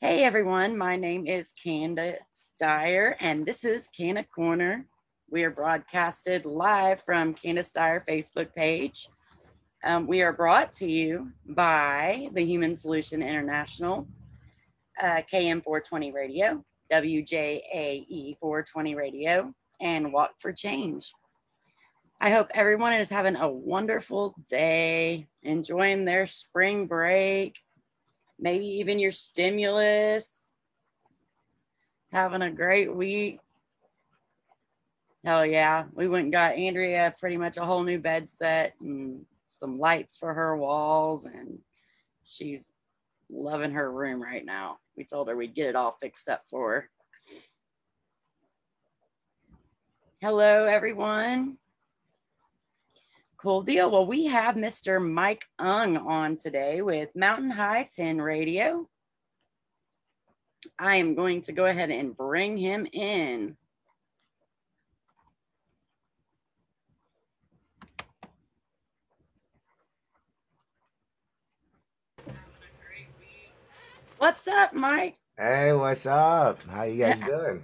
Hey everyone, my name is Candis Dyer, and this is Canna Corner. We are broadcasted live from Candis Dyer Facebook page. We are brought to you by the Human Solution International, KM 420 Radio, WJAE 420 Radio, and Walk for Change. I hope everyone is having a wonderful day, enjoying their spring break, maybe even your stimulus, having a great week. Hell yeah. We went and got Andrea pretty much a whole new bed set and some lights for her walls, and she's loving her room right now. We told her we'd get it all fixed up for her. Hello, everyone. Cool deal. Well, we have Mr. Mike Ung on today with Mountain High 10 Radio. I am going to go ahead and bring him in. What's up, Mike? Hey, what's up? How you guys doing?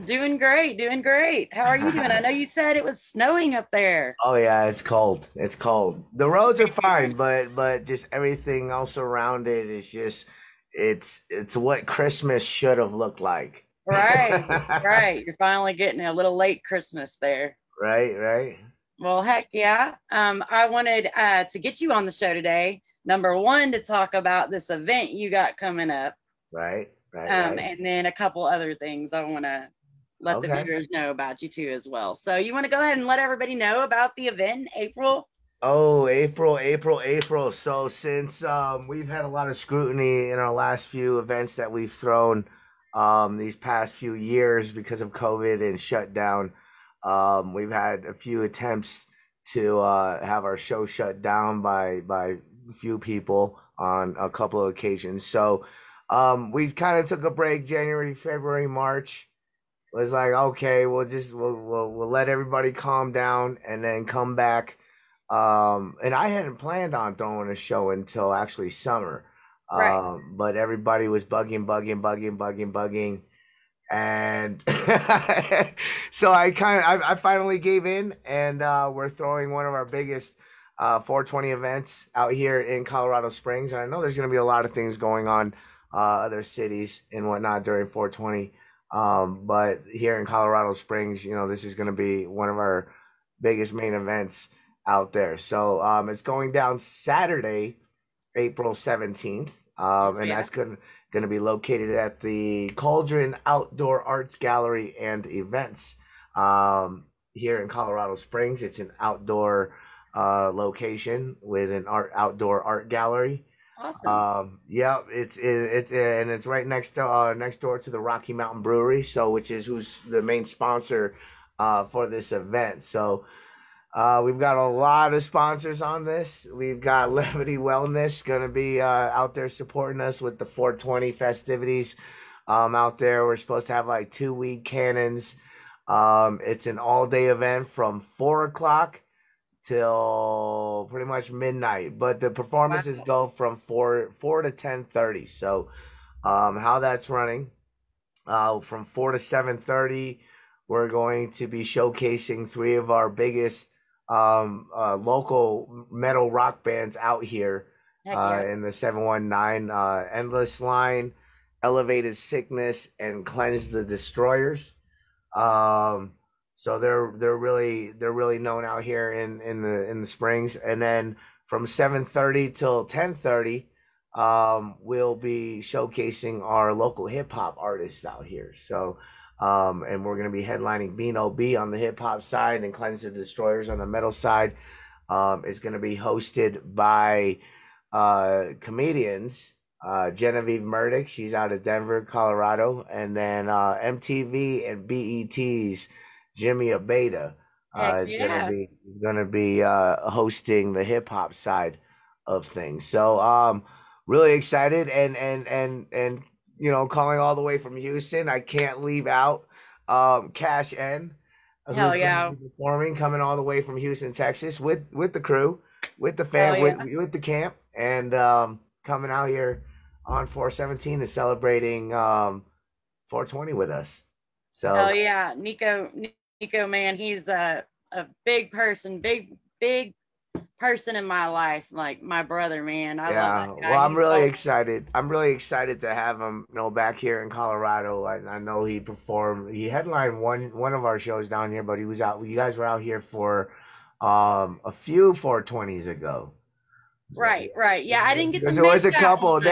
Doing great, doing great. How are you doing? I know you said it was snowing up there. Oh yeah, it's cold. It's cold. The roads are fine, but just everything else around it is just it's what Christmas should have looked like. Right, right. You're finally getting a little late Christmas there. Right. Well, heck yeah. I wanted to get you on the show today. Number one, to talk about this event you got coming up. Right. And then a couple other things I want to let the viewers know about you too as well. So you want to go ahead and let everybody know about the event in April? Oh, April. So since we've had a lot of scrutiny in our last few events that we've thrown these past few years because of COVID and shutdown, we've had a few attempts to have our show shut down by a few people on a couple of occasions. So we kind of took a break. January, February, March was like, okay, we'll let everybody calm down and then come back. And I hadn't planned on throwing a show until actually summer. Right. But everybody was bugging. And so I finally gave in, and we're throwing one of our biggest 420 events out here in Colorado Springs. And I know there's going to be a lot of things going on other cities and whatnot during 420. But here in Colorado Springs, this is going to be one of our biggest main events out there. So it's going down Saturday, April 17th. And that's going to be located at the Cauldron Outdoor Arts Gallery and Events here in Colorado Springs. It's an outdoor location with an outdoor art gallery. Awesome. Yeah, it's right next door to the Rocky Mountain Brewery, who's the main sponsor for this event. So we've got a lot of sponsors on this. We've got Levity Wellness going to be out there supporting us with the 420 festivities out there. We're supposed to have like 2 weed cannons. It's an all-day event from 4 o'clock till pretty much midnight, but the performances go from 4 to 10:30. So how that's running, from 4 to 7:30, we're going to be showcasing 3 of our biggest local metal rock bands out here in the 719, Endless Line, Elevated Sickness, and Cleanse the Destroyers. So they're really known out here in the Springs. And then from 7:30 till 10:30, we'll be showcasing our local hip hop artists out here. So and we're going to be headlining Vino B on the hip hop side and Cleanse the Destroyers on the metal side. It's going to be hosted by comedians, Genevieve Murdoch. She's out of Denver, Colorado. And then MTV and BET's Jimmy Abeda is gonna be hosting the hip hop side of things. So really excited, and calling all the way from Houston. I can't leave out Cash N, who's gonna be performing, coming all the way from Houston, Texas, with the crew, with the fam, with the camp, and coming out here on 417 is celebrating 420 with us. Oh So yeah, Nico, man, he's a big person, big person in my life, like my brother, man. I love that yeah, well, guy. I'm He's really all excited. I'm really excited to have him, back here in Colorado. I know he performed. He headlined one of our shows down here, but he was out. You guys were out here for a few 420s ago. right. Yeah, I didn't get to Because there make was a that couple. one.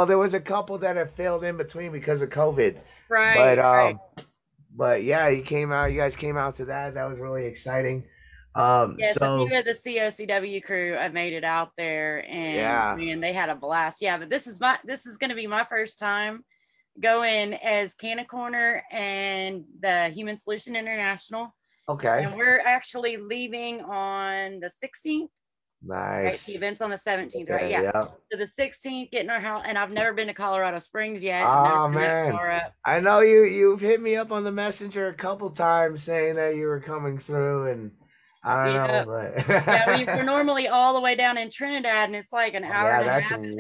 There was a couple that have failed in between because of COVID. But Right. but yeah, he came out. You guys came out to that. That was really exciting. Yes, a few So of the COCW crew I made it out there, and yeah. man, they had a blast. Yeah, but this is going to be my first time going as Canna Corner and the Human Solution International, Okay. and we're actually leaving on the 16th. Right, the Nice. event's on the 17th, right? Okay. Yeah. Yeah. So the 16th, getting our house, and I've never been to Colorado Springs yet. I've never Oh been that man, far up. I know you've hit me up on the messenger a couple times saying that you were coming through, and I don't know, Yeah, yeah. We're but normally all the way down in Trinidad, and it's like an hour yeah, and a half, I think.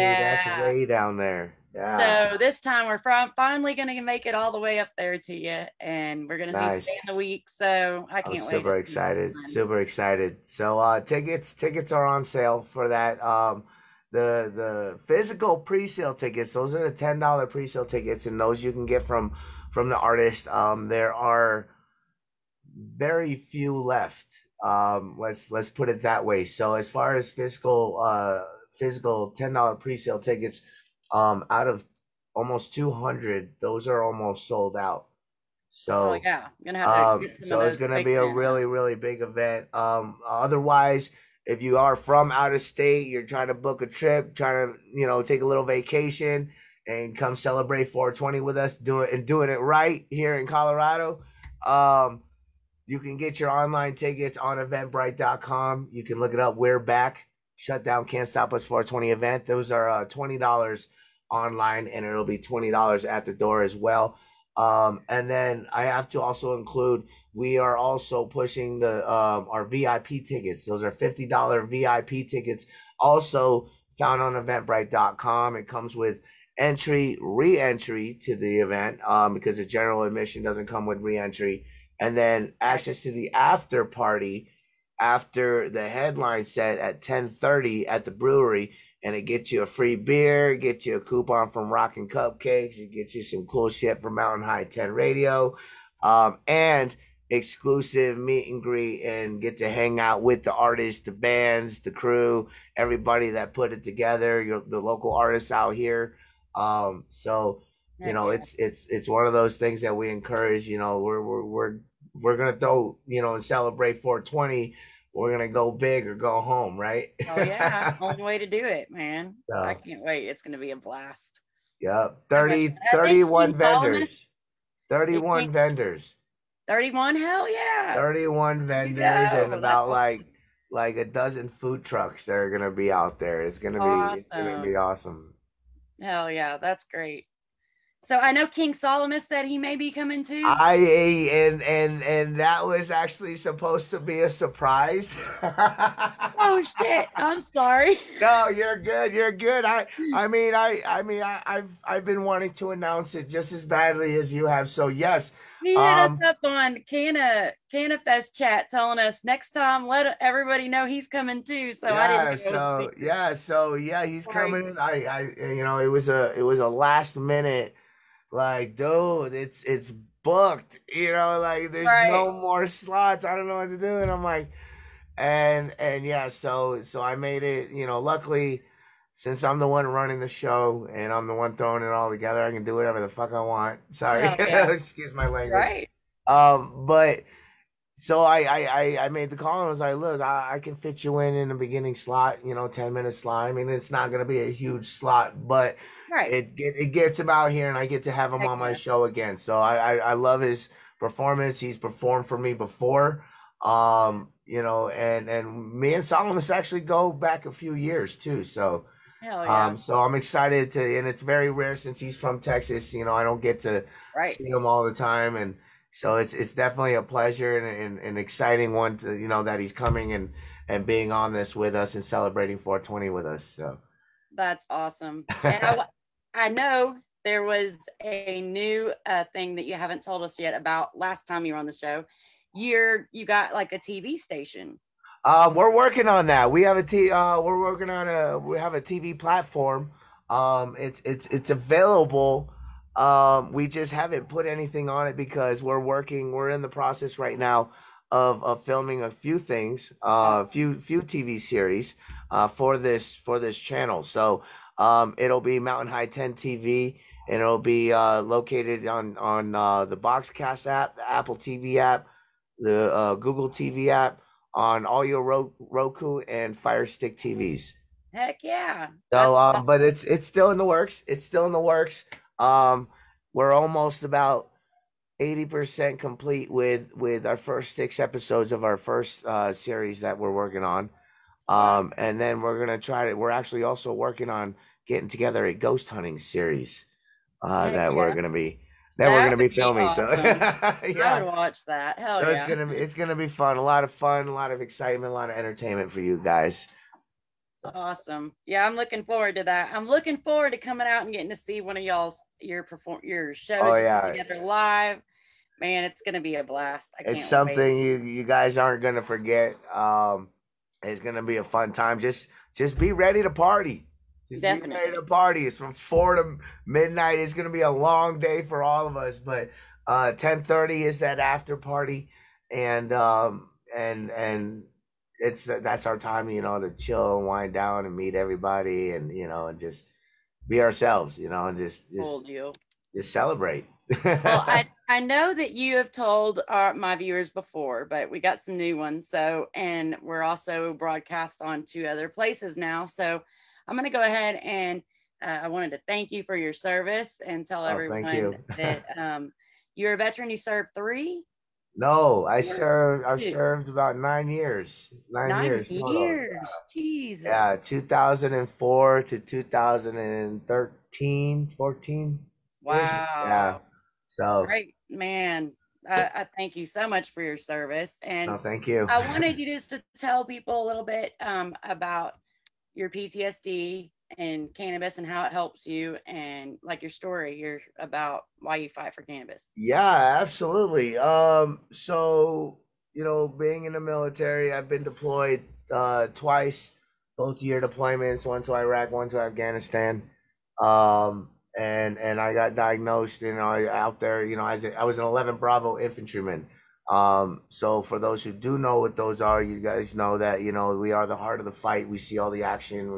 that's Yeah. way down there. Yeah, So this time we're finally going to make it all the way up there to you, and we're going to be staying nice. a week. So I I'm can't wait. super It's gonna be excited. fun. Super excited. So tickets are on sale for that. The physical pre-sale tickets, those are the $10 pre-sale tickets, and those you can get from the artist. There are very few left. Let's put it that way. So as far as physical $10 pre-sale tickets, out of almost 200, those are almost sold out. Oh So yeah, I'm gonna have to get some of so it's those gonna quick be a then. Huh? really big event. Otherwise, if you are from out of state, you're trying to book a trip, trying to take a little vacation and come celebrate 420 with us, doing it right here in Colorado. Um, you can get your online tickets on eventbrite.com. You can look it up. We're back. Shut down. Can't stop us 420 event. Those are $20 online, and it'll be $20 at the door as well. And then I have to also include, we are also pushing the our VIP tickets. Those are $50 VIP tickets, also found on eventbrite.com. It comes with re-entry to the event, because the general admission doesn't come with re-entry, and then access to the after party after the headline set at 10:30 at the brewery, and it gets you a free beer, get you a coupon from Rockin' Cupcakes, it gets you some cool shit from Mountain High 10 Radio, and exclusive meet and greet, and get to hang out with the artists, the bands, the crew, everybody that put it together, the local artists out here. So Heck yeah. it's one of those things that we encourage. We're gonna throw, and celebrate 420. We're gonna go big or go home, right? Oh yeah, only way to do it, man. I So, can't wait. It's gonna be a blast. yep. So much 30, fun. I think 31 King Solomon vendors. 31 King vendors. 31. Hell yeah. 31 You vendors and go. That's about like a dozen food trucks that are gonna be out there. It's gonna be awesome. awesome. Hell yeah, that's great. So I know King Solomon said he may be coming too. I and that was actually supposed to be a surprise. Oh shit. I'm sorry. No, you're good. You're good. I've been wanting to announce it just as badly as you have. So yes, He hit us um, up on Canna Fest chat telling us next time let everybody know he's coming too. So I didn't yeah. know it was So yeah. So yeah, he's sorry. coming in. It was a last minute. Like, dude, it's booked. Like there's Right. no more slots. I don't know what to do, and I'm like, and yeah. So I made it. Luckily, since I'm the one running the show and I'm the one throwing it all together, I can do whatever the fuck I want. Sorry, Hell yeah. excuse my language. Right. But so I made the call and was like, look, I can fit you in the beginning slot, 10-minute slot. I mean, it's not gonna be a huge slot, but Right. it gets him out here, and I get to have him Heck on my yeah. show again. So I love his performance. He's performed for me before, and me and Solomon actually go back a few years too. So Hell yeah. so I'm excited and it's very rare since he's from Texas. I don't get to Right. see him all the time, and so it's definitely a pleasure and an exciting one to that he's coming and being on this with us and celebrating 420 with us. So That's awesome. And I know there was a new thing that you haven't told us yet about last time you were on the show. You got like a TV station. We're working on that. We're working on we have a TV platform. It's available. We just haven't put anything on it because we're in the process right now of filming a few things, few TV series, for this channel. So, it'll be Mountain High 10 TV, and it'll be located on the Boxcast app, the Apple TV app, the Google TV app, on all your Roku and Fire Stick TVs. Heck yeah. So, That's awesome. but it's still in the works. It's still in the works. We're almost about 80% complete with our first 6 episodes of our first series that we're working on. And then we're actually also working on getting together a ghost hunting series that we're gonna be filming. Awesome. So yeah, I would watch that. Hell so yeah. it's gonna be fun, a lot of excitement, a lot of entertainment for you guys. Awesome. Yeah, I'm looking forward to that. I'm looking forward to coming out and getting to see one of your shows together live. Man, it's gonna be a blast. It's something you guys aren't gonna forget. It's gonna be a fun time. Just be ready to party. Definitely. Be ready to party. It's from 4 to midnight. It's gonna be a long day for all of us, but 10:30 is that after party, and that's our time, to chill and wind down and meet everybody, and and just be ourselves, and just celebrate. Well, I know that you have told my viewers before, but we got some new ones. So, and we're also broadcast on 2 other places now. So I'm going to go ahead and I wanted to thank you for your service and tell everyone that you're a veteran. You served 3. No, I've served about 9 years. 9 years total. Jesus. Yeah, 2004 to 2013, 14. Wow. Yeah. So great, man. I thank you so much for your service. And thank you. I wanted you just to tell people a little bit about your PTSD and cannabis and how it helps you, and like your story about why you fight for cannabis. Yeah, absolutely. So, being in the military, I've been deployed twice, both year deployments, one to Iraq, one to Afghanistan. And I got diagnosed, out there, I was an 11 Bravo infantryman. So for those who do know what those are, you guys know that, we are the heart of the fight. We see all the action.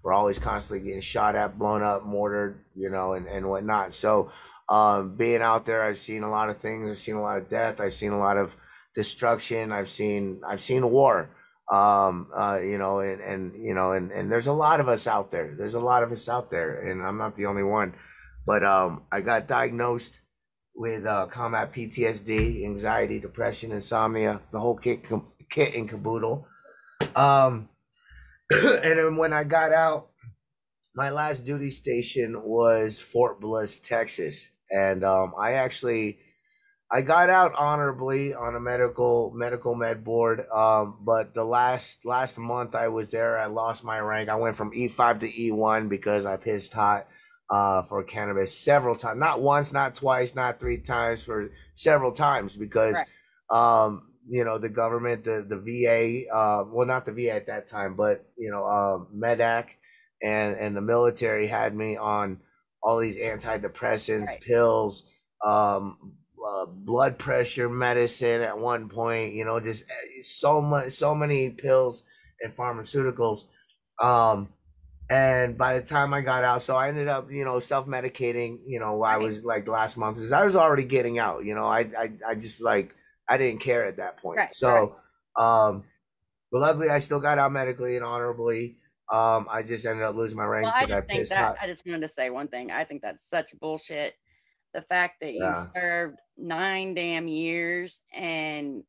We're always constantly getting shot at, blown up, mortared, and whatnot. So, being out there, I've seen a lot of things. I've seen a lot of death. I've seen a lot of destruction. I've seen war. And there's a lot of us out there. And I'm not the only one. But I got diagnosed with combat PTSD, anxiety, depression, insomnia, the whole kit and caboodle. And then when I got out, my last duty station was Fort Bliss, Texas, and I got out honorably on a medical med board. But the last month I was there, I lost my rank. I went from E5 to E1 because I pissed hot for cannabis several times, not once, not twice, not 3 times, for several times, because the government, the VA, well, not the VA at that time, but Medac and the military had me on all these antidepressants, pills, blood pressure medicine at one point, just so many pills and pharmaceuticals. And by the time I got out, so I ended up, self-medicating, I was like last month, because I was already getting out, I just I didn't care at that point. But luckily I still got out medically and honorably. I just ended up losing my rank because I pissed hot. I just wanted to say one thing. I think that's such bullshit. The fact that you served 9 damn years, and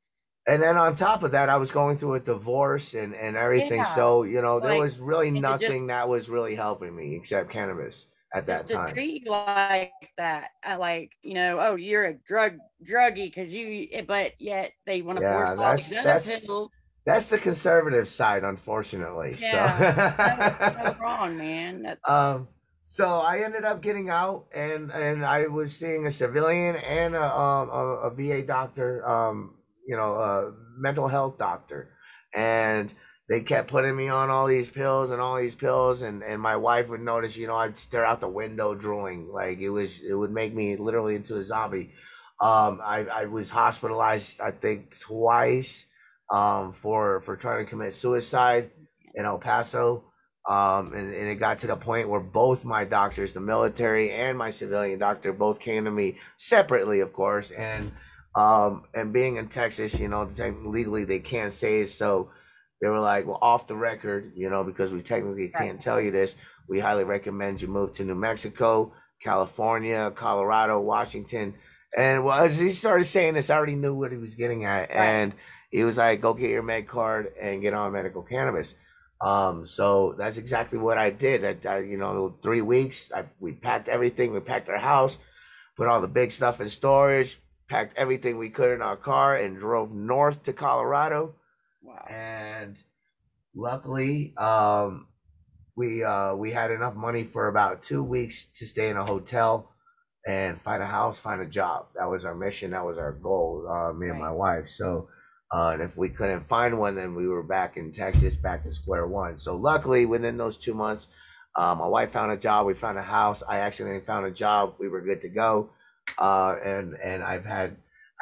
then on top of that, I was going through a divorce and everything. Yeah. So, there was really nothing that was really helping me except cannabis at that time. To treat you like that, oh, you're a druggie because but yet they want to force all these other pills. That's the conservative side, unfortunately. Yeah. No So, wrong, man. That's um, so I ended up getting out, and I was seeing a civilian and a VA doctor, a mental health doctor, and they kept putting me on all these pills and all these pills, and my wife would notice, I'd stare out the window drooling, like it would make me literally into a zombie. I was hospitalized, I think, twice, for trying to commit suicide in El Paso. And it got to the point where both my doctors, the military and my civilian doctor, both came to me separately, of course. And being in Texas, legally they can't say it. So they were like, well, off the record, because we technically right. can't tell you this, we highly recommend you move to New Mexico, California, Colorado, Washington. And well, as he started saying this, I already knew what he was getting at. Right. And he was like, go get your med card and get on medical cannabis. So that's exactly what I did. 3 weeks, we packed everything. We packed our house, put all the big stuff in storage, packed everything we could in our car, and drove north to Colorado. Wow. And luckily, we had enough money for about 2 weeks to stay in a hotel and find a house, find a job. That was our mission. That was our goal, me and my wife. So, and if we couldn't find one, then we were back in Texas, back to square one. So luckily, within those 2 months, my wife found a job. We found a house. I accidentally found a job. We were good to go. And I've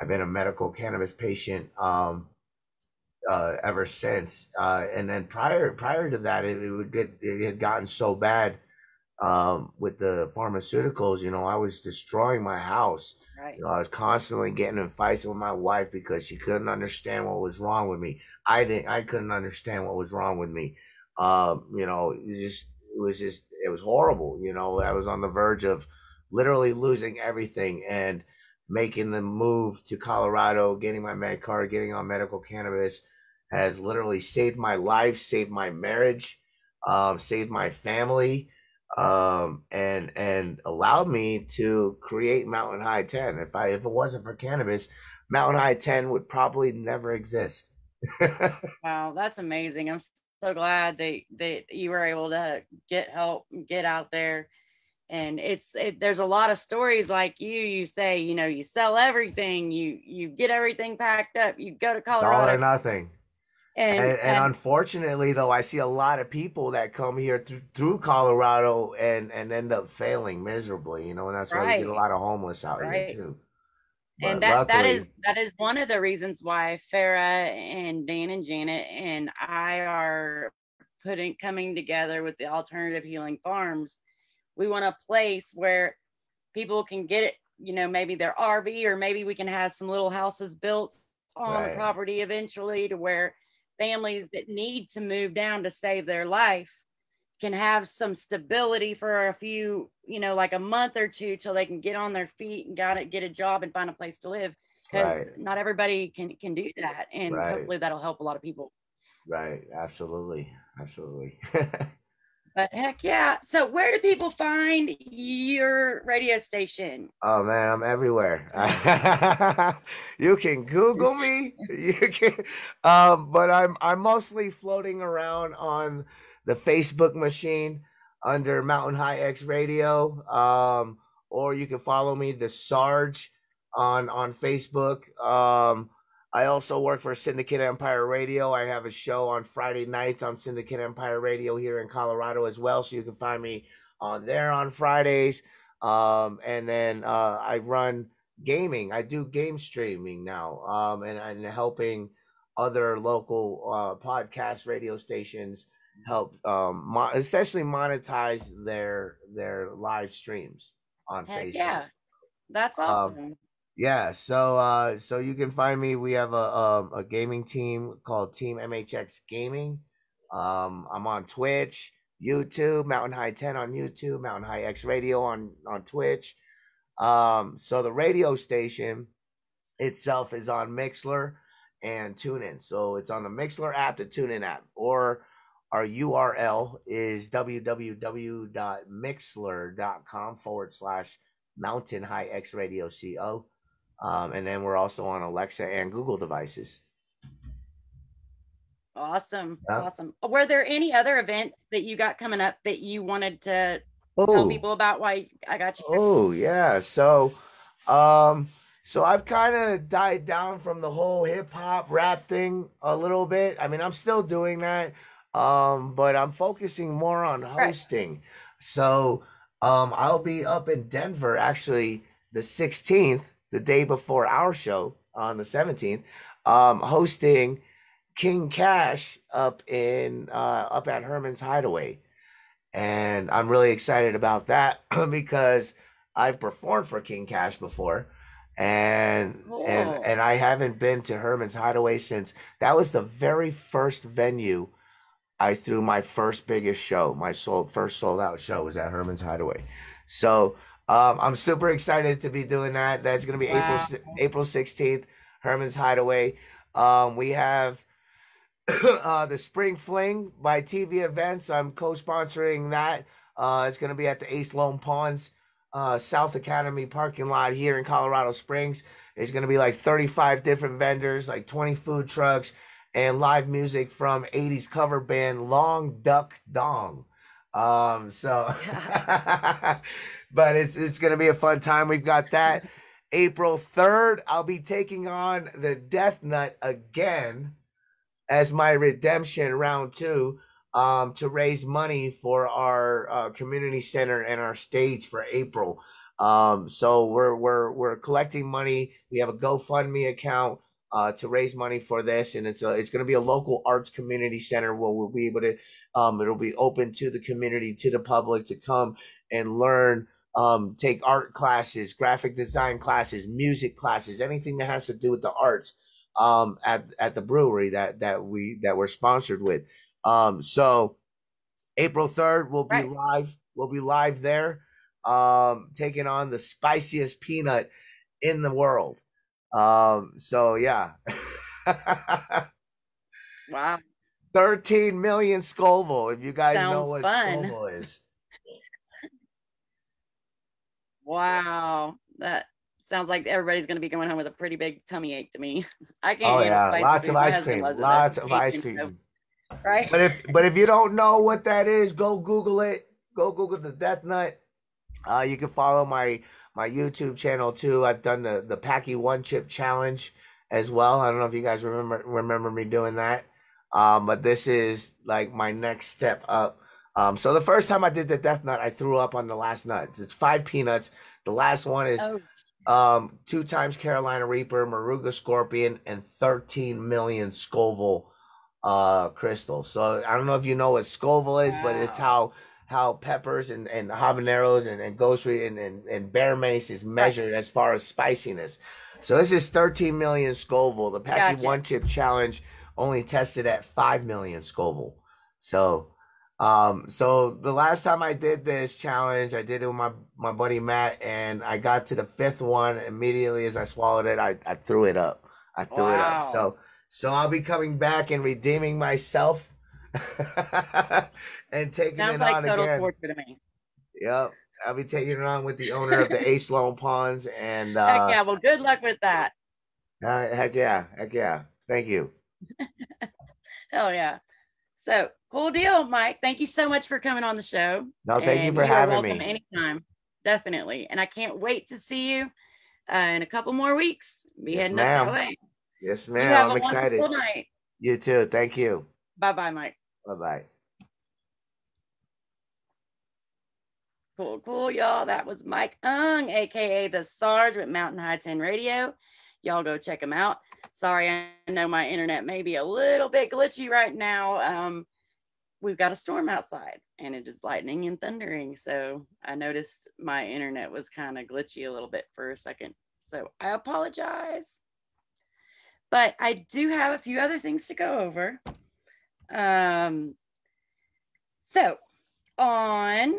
been a medical cannabis patient ever since. And then prior to that, it had gotten so bad with the pharmaceuticals. I was destroying my house. Right. I was constantly getting in fights with my wife because she couldn't understand what was wrong with me. I couldn't understand what was wrong with me. It was horrible. I was on the verge of literally losing everything, and making the move to Colorado, getting my med card, getting on medical cannabis has literally saved my life, saved my marriage, saved my family, and allowed me to create Mountain High 10. If it wasn't for cannabis, Mountain High 10 would probably never exist. Wow, that's amazing. I'm so glad that you were able to get help, get out there. And there's a lot of stories like you say, you sell everything, you get everything packed up, you go to All Colorado. or nothing. And unfortunately, though, I see a lot of people that come here through Colorado and end up failing miserably, and that's why we get a lot of homeless out here too. But and that is one of the reasons why Farah and Dan and Janet and I are coming together with the Alternative Healing Farms. We want a place where people can get it, maybe their RV, or maybe we can have some little houses built on the property eventually, to where families that need to move down to save their life can have some stability for a few, like a month or two, till they can get on their feet and get a job and find a place to live. Because not everybody can do that. And hopefully that'll help a lot of people. Right. Absolutely. But heck yeah. So where do people find your radio station? Oh man, I'm everywhere. You can Google me. You can, but I'm mostly floating around on the Facebook machine under Mountain High X Radio. Or you can follow me, the Sarge, on Facebook. I also work for Syndicate Empire Radio. I have a show on Friday nights on Syndicate Empire Radio here in Colorado as well. So you can find me on there on Fridays. And then I run gaming. I do game streaming now, and helping other local podcast radio stations help essentially monetize their live streams on Facebook. Yeah, that's awesome. Yeah, so you can find me. We have a gaming team called Team MHX Gaming. I'm on Twitch, YouTube, Mountain High 10 on YouTube, Mountain High X Radio on Twitch. So the radio station itself is on Mixler and TuneIn. So it's on the Mixler app, the TuneIn app, or our URL is www.mixler.com/Mountain High X Radio CO. And then we're also on Alexa and Google devices. Awesome. Yeah. Awesome. Were there any other events that you got coming up that you wanted to tell Oh, people about why I got you? oh yeah. Um, so I've kind of died down from the whole hip hop rap thing a little bit. I mean, I'm still doing that, but I'm focusing more on Right. hosting. So, I'll be up in Denver actually the 16th, the day before our show on the 17th, hosting King Cash up at Herman's Hideaway. And I'm really excited about that because I've performed for King Cash before, Cool. and I haven't been to Herman's Hideaway since that was the very first venue I threw my first biggest show. First sold out show was at Herman's Hideaway. So I'm super excited to be doing that. That's gonna be Wow. April 16th, Herman's Hideaway. We have the Spring Fling by TV Events. I'm co-sponsoring that. It's going to be at the Ace Lone Ponds South Academy parking lot here in Colorado Springs. It's going to be like 35 different vendors, like 20 food trucks, and live music from 80s cover band Long Duck Dong. So, but it's going to be a fun time. We've got that. April 3rd, I'll be taking on the Death Nut again as my redemption round two, to raise money for our community center and our stage for April. So we're collecting money. We have a GoFundMe account to raise money for this, and it's going to be a local arts community center where we'll be able to. It'll be open to the community, to the public to come and learn. Take art classes, graphic design classes, music classes, anything that has to do with the arts at the brewery that we're sponsored with. So April 3rd Right. we'll be live there, taking on the spiciest peanut in the world. So yeah. Wow. 13 million Scoville, if you guys know Sounds what fun. Scoville is. Wow. That sounds like everybody's going to be going home with a pretty big tummy ache to me. I can't Oh handle yeah, spicy lots of food. My ice husband cream, loves it though. lots of He ice can, so, cream. right. But if you don't know what that is, go Google it. Go Google the Death Nut. You can follow my YouTube channel too. I've done the Packy One Chip Challenge as well. I don't know if you guys remember me doing that. But this is like my next step up. So the first time I did the Death Nut, I threw up on the last nut. It's 5 peanuts. The last one is Oh, 2 times Carolina Reaper, Moruga Scorpion, and 13 million Scoville crystals. So I don't know if you know what Scoville is, but it's wow. how peppers and habaneros and ghost and bear mace is Right. measured as far as spiciness. So this is 13 million Scoville. The Packy Gotcha. One Chip Challenge only tested at 5 million Scoville. So so the last time I did this challenge, I did it with my buddy Matt, and I got to the 5th one. Immediately as I swallowed it, I threw it up. I threw it up. Wow. So I'll be coming back and redeeming myself and taking Sounds it like on total again. torture to me. Yep. I'll be taking it on with the owner of the Ace Lone Ponds, and Heck yeah. Well, good luck with that. heck yeah, heck yeah. Thank you. Hell yeah. So cool deal, Mike. Thank you so much for coming on the show. No, thank you And for you are having welcome me. anytime. Definitely. And I can't wait to see you in a couple more weeks. Be Yes, heading up that ma'am. way. Yes, You ma'am. have I'm a excited. wonderful night. You too. Thank you. Bye bye, Mike. Bye bye. Cool, cool, y'all. That was Mike Ung, aka the Sarge with Mountain High 10 Radio. Y'all go check him out. Sorry, I know my internet may be a little bit glitchy right now. We've got a storm outside and it is lightning and thundering. So I noticed my internet was kind of glitchy a little bit for a second. So I apologize. But I do have a few other things to go over. So on,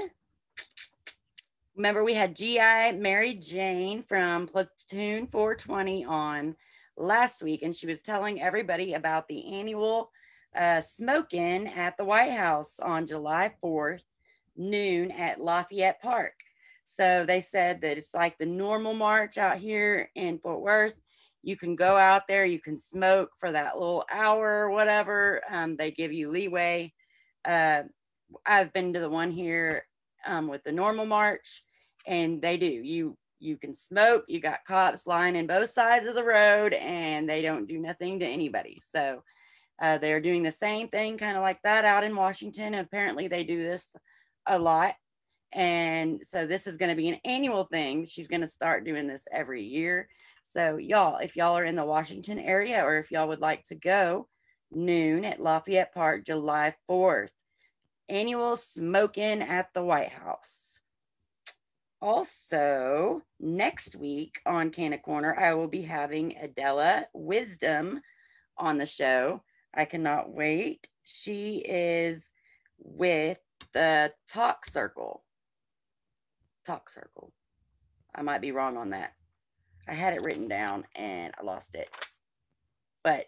remember we had GI Mary Jane from Platoon 420 on last week, and she was telling everybody about the annual smoke-in at the White House on July 4th, noon at Lafayette Park. So they said that it's like the normal march out here in Fort Worth, You can go out there, you can smoke for that little hour or whatever. They give you leeway. I've been to the one here with the normal march, and they do. You can smoke. You got cops lining both sides of the road, and they don't do nothing to anybody. So they're doing the same thing, kind of like that, out in Washington. And apparently, they do this a lot. And so this is going to be an annual thing. She's going to start doing this every year. So y'all, if y'all are in the Washington area, or if y'all would like to go, noon at Lafayette Park, July 4th. Annual smoking at the White House. Also, next week on Canna Corner, I will be having Adela Wisdom on the show. I cannot wait. She is with the Talk Circle. I might be wrong on that. I had it written down and I lost it. But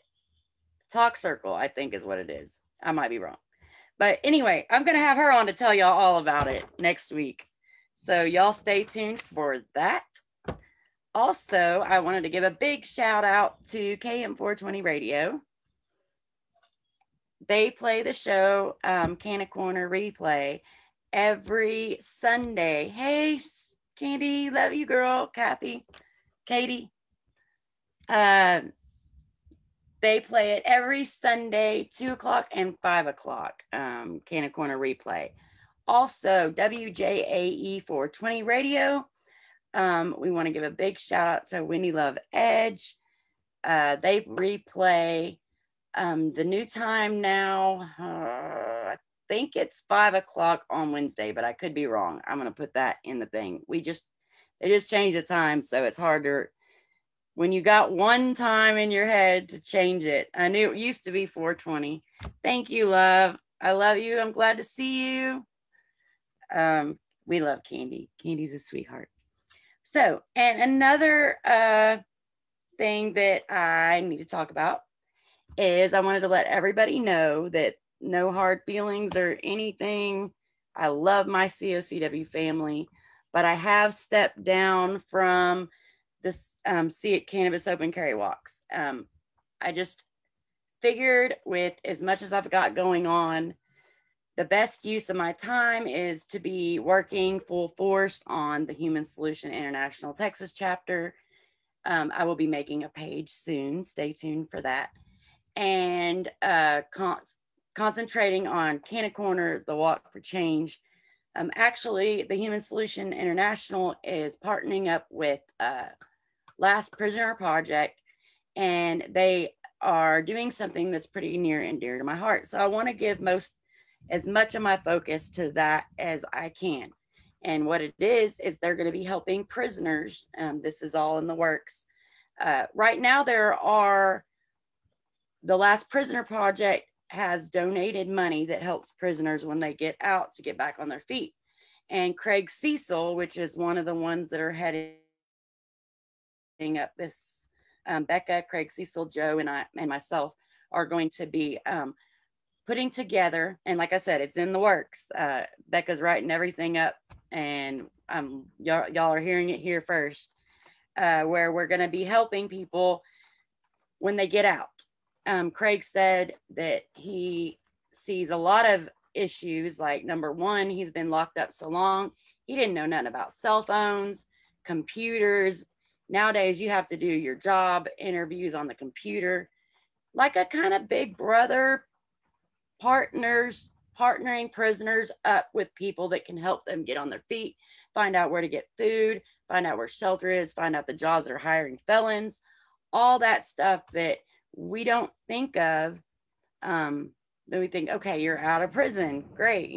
Talk Circle, I think, is what it is. I might be wrong. But anyway, I'm going to have her on to tell y'all all about it next week. So y'all stay tuned for that. Also, I wanted to give a big shout out to KM420 Radio. They play the show, Canna Corner Replay, every Sunday. Hey, Candy, love you, girl. Kathy, Katie. They play it every Sunday, 2 o'clock and 5 o'clock, Canna Corner Replay. Also, WJAE 420 Radio. We want to give a big shout out to Winnie Love Edge. They replay the new time now. I think it's 5 o'clock on Wednesday, but I could be wrong. I'm going to put that in the thing. They just changed the time, so it's harder when you got one time in your head to change it. I knew it used to be 420. Thank you, love. I love you. I'm glad to see you. We love Candy. Candy's a sweetheart. So, and another thing that I need to talk about is I wanted to let everybody know that no hard feelings or anything. I love my COCW family, but I have stepped down from this See It Cannabis Open Carry Walks. I just figured with as much as I've got going on, the best use of my time is to be working full force on the Human Solution International Texas chapter. I will be making a page soon. Stay tuned for that. And concentrating on Canna Corner, the Walk for Change. Actually, the Human Solution International is partnering up with Last Prisoner Project, and they are doing something that's pretty near and dear to my heart. So I want to give as much of my focus to that as I can. And what it is they're going to be helping prisoners. This is all in the works. Right now, the Last Prisoner Project has donated money that helps prisoners when they get out to get back on their feet. And Craig Cecil, which is one of the ones that are heading up this, Becca, Craig Cecil, Joe, and myself are going to be putting together, and like I said, it's in the works. Becca's writing everything up, and y'all are hearing it here first, where we're going to be helping people when they get out. Craig said that he sees a lot of issues, like number one, he's been locked up so long, he didn't know nothing about cell phones, computers. Nowadays, you have to do your job interviews on the computer, like a kind of big brother partnering prisoners up with people that can help them get on their feet, find out where to get food, find out where shelter is, find out the jobs that are hiring felons, all that stuff that we don't think of. Then we think, okay, you're out of prison, great,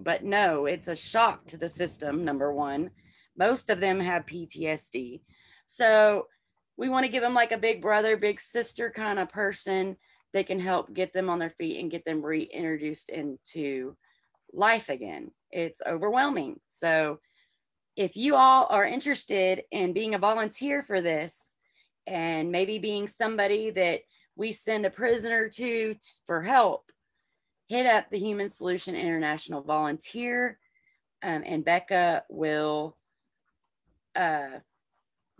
but no, it's a shock to the system. Number one, most of them have PTSD. So we want to give them like a big brother, big sister kind of person that can help get them on their feet and get them reintroduced into life again. It's overwhelming. So if you all are interested in being a volunteer for this, and maybe being somebody that we send a prisoner to for help, hit up the Human Solution International Volunteer, and Becca will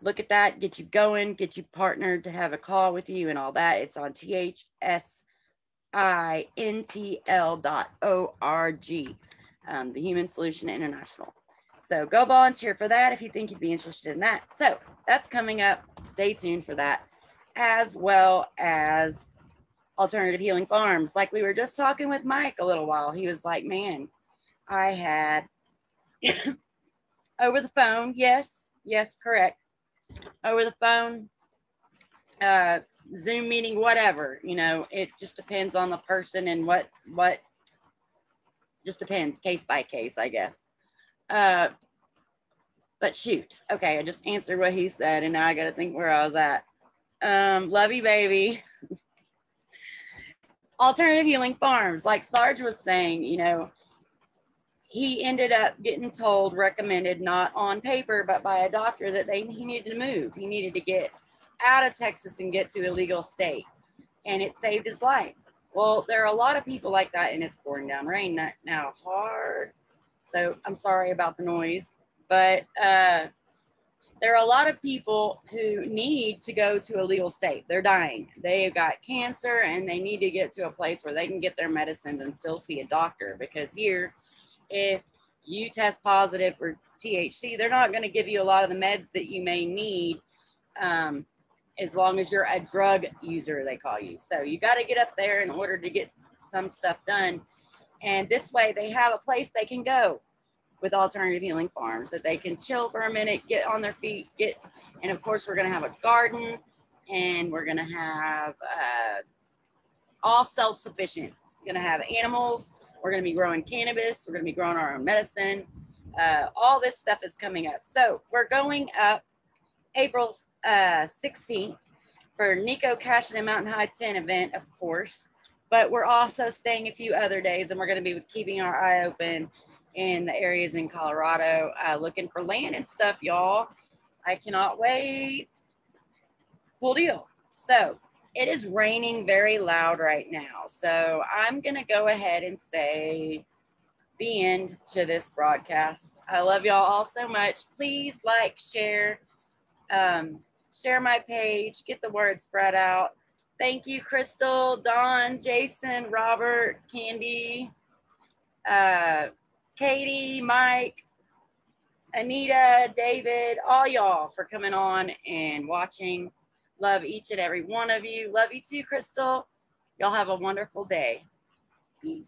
look at that, get you going, get you partnered to have a call with you and all that. It's on thsintl.org, the Human Solution International. So go volunteer for that if you think you'd be interested in that. So that's coming up. Stay tuned for that, as well as alternative healing farms. Like we were just talking with Mike a little while. He was like, man, I had over the phone. Yes, correct. Over the phone, Zoom meeting, whatever, it just depends on the person and what just depends, case by case, I guess. But shoot, okay, I just answered what he said, and now I got to think where I was at. Love you, baby. Alternative healing farms, like Sarge was saying, he ended up getting told, recommended, not on paper, but by a doctor, that he needed to move. He needed to get out of Texas and get to a legal state, and it saved his life. Well, there are a lot of people like that, and it's pouring down rain now hard. So I'm sorry about the noise, but there are a lot of people who need to go to a legal state. They're dying. They've got cancer, and they need to get to a place where they can get their medicines and still see a doctor, because here, if you test positive for THC, they're not going to give you a lot of the meds that you may need, as long as you're a drug user, they call you. So you got to get up there in order to get some stuff done. And this way they have a place they can go with alternative healing farms, that they can chill for a minute, get on their feet, and of course we're going to have a garden, and we're going to have all self-sufficient. We're going to have animals. We're going to be growing cannabis. We're going to be growing our own medicine. All this stuff is coming up. So we're going up April 16th for Nico Cashin and Mountain High 10 event, of course. But we're also staying a few other days, and we're going to be keeping our eye open in the areas in Colorado, looking for land and stuff, y'all. I cannot wait. Cool deal. So it is raining very loud right now. So I'm going to go ahead and say the end to this broadcast. I love y'all all so much. Please like, share, share my page, get the word spread out. Thank you, Crystal, Don, Jason, Robert, Candy, Katie, Mike, Anita, David, all y'all for coming on and watching. Love each and every one of you. Love you too, Crystal. Y'all have a wonderful day. Peace.